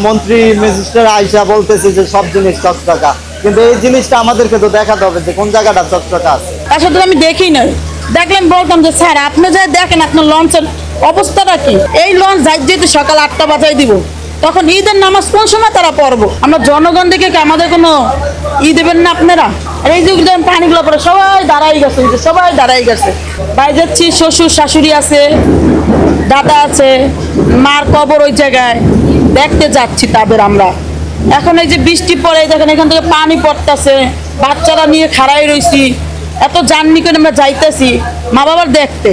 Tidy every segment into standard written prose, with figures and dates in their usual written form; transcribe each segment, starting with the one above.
মন্ত্রী ম্যাজিস্ট্রেট আইসা বলতেছে যে সব জিনিস চকচকা, কিন্তু এই জিনিসটা আমাদেরকে তো দেখাতে হবে যে কোন জায়গাটা চকচকা আছে। আসলে আমি দেখি না, দেখলাম বলতাম যে স্যার আপনি যাই দেখেন আপনার লঞ্চের অবস্থাটা কি। এই লঞ্চ যাই যেহেতু সকাল 8টা বাজায় দিব, তখন ঈদের নামাজ কোন সময় তারা পড়বো? আমরা জনগণ দেখে কি আমাদের কোনো দেবেন না আপনারা? আর এই যে পানিগুলো পরে সবাই দাঁড়াই গেছে, সবাই দাঁড়াই গেছে। ভাই যাচ্ছি, শ্বশুর শাশুড়ি আছে, দাদা আছে, মার কবর ওই জায়গায়, দেখতে যাচ্ছি তাদের আমরা। এখন এই যে বৃষ্টি পড়ে দেখেন এখান থেকে পানি পড়তেছে, বাচ্চারা নিয়ে খাড়াই রয়েছি, এত জার্নি করে আমরা যাইতেছি মা বাবার দেখতে,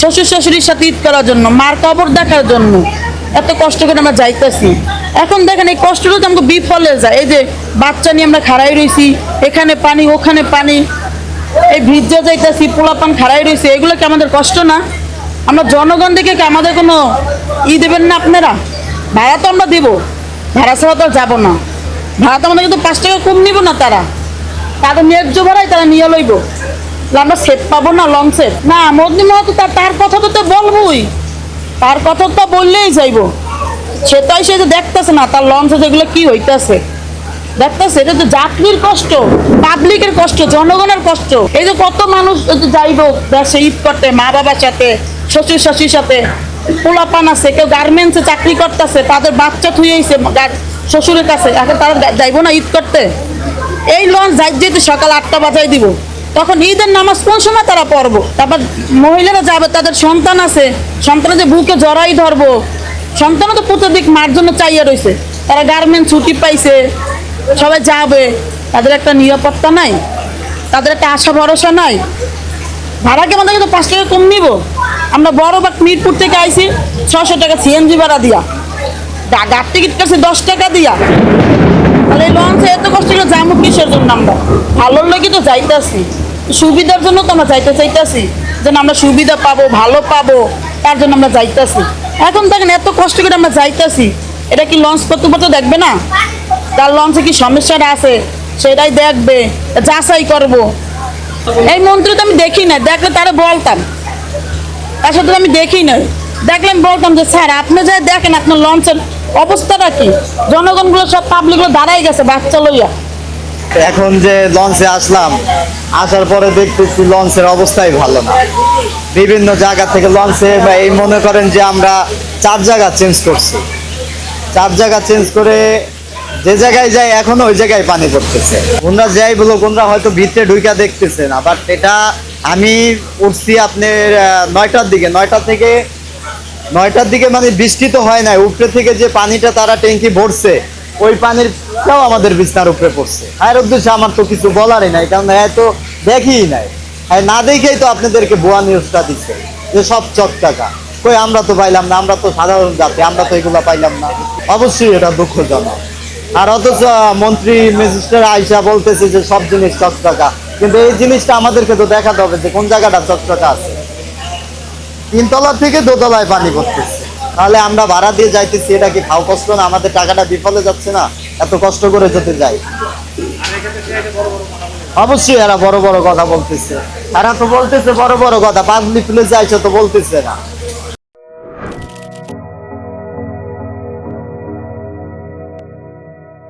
শ্বশুর শাশুড়ির সাথে ঈদ করার জন্য, মার কবর দেখার জন্য এত কষ্ট করে আমরা যাইতেছি। এখন দেখেন এই কষ্টটা তো আমাকে বিফলে যায়। এই যে বাচ্চা নিয়ে আমরা খাড়াই রয়েছি, এখানে পানি ওখানে পানি, এই ভিজে যাইতেছি, পোলাপান খাড়াই রয়েছে, এগুলো কি আমাদের কষ্ট না? আমরা জনগণ দেখে কি আমাদের কোনো দেবেন না আপনারা? ভাড়া তো আমরা দেবো, ভাড়া ছাড়া তো যাবো না। ভাড়া তো আমাদের কিন্তু 5 টাকা কম নিব না, তাদের ন্যায্য ভাড়াই তারা নিয়ে লইব। আমরা সেট পাবো না লঞ্চের? না, মোদী মহাতো তার কথা তো বলবোই, তার কথা তো বললেই যাইবো। সেটাই সে যে দেখতেছে না তার লঞ্চে যেগুলো কি হইতেছে, দেখতেছে। এটা তো যাত্রীর কষ্ট, পাবলিকের কষ্ট, জনগণের কষ্ট। এই যে কত মানুষ যাইব দেশে ঈদ করতে মা বাবার সাথে, শ্বশুর শাশুড়ির সাথে, পোলাপান আছে, কেউ গার্মেন্টসে চাকরি করতেছে, তাদের বাচ্চা থুয়েছে শ্বশুরের কাছে, এখন তারা যাইবো না ঈদ করতে? এই লঞ্চ যাই যেহেতু সকাল 8টা বাজায় দিব, তখন ঈদের নামাজ কোন সময় তারা পড়বো? তারপর মহিলারা যাবে, তাদের সন্তান আছে, সন্তানের যে বুকে জড়াই ধরবো, সন্তানও তো প্রতিদিক মার জন্য চাইয়া রয়েছে, তারা গার্মেন্ট ছুটি পাইছে, সবাই যাবে, তাদের একটা নিরাপত্তা নাই, তাদের একটা আশা ভরসা নাই। ভাড়াকে আমাদের কিন্তু 5 টাকা কম নিব। আমরা বড়বাগ মিরপুর থেকে আইছি 600 টাকা সিএনজি ভাড়া দিয়া, গাড়ি টিকিট কাছে 10 টাকা দিয়া। তাহলে এই লঞ্চে এত কষ্ট করে যাবো কিসের জন্য? আমরা ভালোর লোকই তো যাইতেছি, সুবিধার জন্য তো আমরা যাইতে চাইতেছি, যেন আমরা সুবিধা পাবো, ভালো পাবো, তার জন্য আমরা যাইতেছি। এখন দেখেন এত কষ্ট করে আমরা যাইতেছি, এটা কি লঞ্চ কর্তৃপক্ষ দেখবে না? তার লঞ্চে কি সমস্যাটা আছে সেটাই দেখবে, যাচাই করব। এই মন্ত্রী তো আমি দেখি না, দেখলে তারা বলতাম, তার সাথে আমি দেখি না, দেখলাম বলতাম যে স্যার আপনি যাই দেখেন আপনার লঞ্চের অবস্থাটা কি। জনগণগুলো সব পাবলিকগুলো দাঁড়াই গেছে বাচ্চা লইয়া। এখন যে লঞ্চে আসলাম, আসার পরে দেখতেছি লঞ্চের অবস্থাই ভালো না। বিভিন্ন জায়গা থেকে লঞ্চে এই মনে করেন যে আমরা 4 জায়গা চেঞ্জ করছি, 4 জায়গা চেঞ্জ করে যে জায়গায় যাই এখনো ওই জায়গায় পানি পড়তেছে। ওনারা যাই বলো, ওনারা হয়তো ভিতরে ঢুইকা দেখতেছে না, বাট এটা আমি উঠছি আপনার 9টার দিকে, 9টার দিকে মানে বৃষ্টি তো হয় নাই, উপরে থেকে যে পানিটা তারা ট্যাঙ্কি ভরছে, ওই পানিরটাও আমাদের বিছনার উপরে পড়ছে। এর উদ্দেশ্যে আমার তো কিছু বলারই নাই, কারণ এত দেখিই নাই, না দেখেই তো আপনাদেরকে ভুয়া নিউজটা দিচ্ছে যে সব চকচকা। কই আমরা তো পাইলাম না, আমরা তো সাধারণ জাতি, আমরা তো এগুলো পাইলাম না। অবশ্যই এটা দুঃখজনক। আর অথচ মন্ত্রী ম্যাজিস্ট্রেট আইসা বলতেছে যে সব জিনিস চকচকা, কিন্তু এই জিনিসটা আমাদেরকে তো দেখাতে হবে যে কোন জায়গাটা চকচকা আছে। 3 তলা থেকে 2 তলায় পানি পড়তেছে, তাহলে আমরা ভাড়া দিয়ে যাইতেছি, এটা কি খাও কষ্ট না? আমাদের টাকাটা বিফলে যাচ্ছে না এত কষ্ট করে যেতে যাই? অবশ্যই এরা বড় বড় কথা বলতেছে, এরা তো বলতেছে বড় বড় কথা, পাবলিক প্লেসে আইসা তো বলতেছে না।